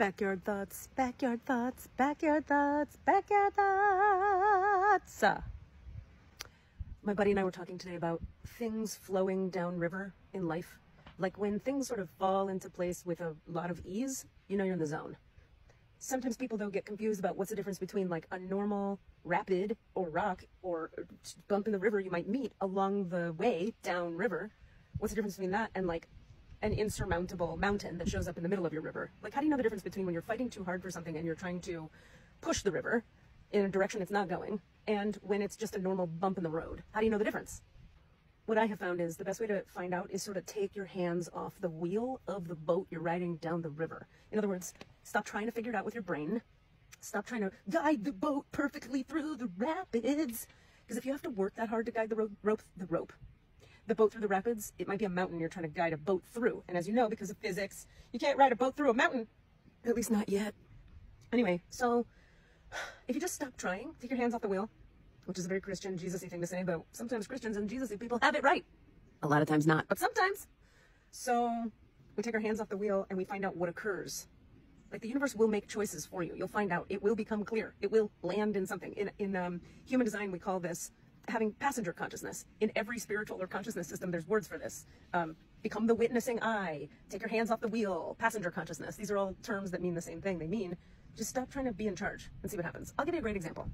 Backyard thoughts, backyard thoughts, backyard thoughts, backyard thoughts. My buddy and I were talking today about things flowing downriver in life. Like when things sort of fall into place with a lot of ease, you know you're in the zone. Sometimes people, though, get confused about what's the difference between like a normal rapid or rock or bump in the river you might meet along the way downriver. What's the difference between that and like an insurmountable mountain that shows up in the middle of your river? Like, how do you know the difference between when you're fighting too hard for something and you're trying to push the river in a direction it's not going, and when it's just a normal bump in the road? How do you know the difference? What I have found is the best way to find out is sort of take your hands off the wheel of the boat you're riding down the river. In other words, stop trying to figure it out with your brain. Stop trying to guide the boat perfectly through the rapids. Because if you have to work that hard to guide the boat through the rapids, it might be a mountain you're trying to guide a boat through. And as you know, because of physics, you can't ride a boat through a mountain. At least not yet. Anyway, so if you just stop trying, take your hands off the wheel, which is a very Christian, Jesus-y thing to say, but sometimes Christians and Jesus-y people have it right. A lot of times not, but sometimes. So we take our hands off the wheel and we find out what occurs. Like the universe will make choices for you. You'll find out. It will become clear. It will land in something. In human design, we call this having passenger consciousness. In every spiritual or consciousness system, there's words for this. Become the witnessing eye. Take your hands off the wheel. Passenger consciousness. These are all terms that mean the same thing. They mean just stop trying to be in charge and see what happens. I'll give you a great example.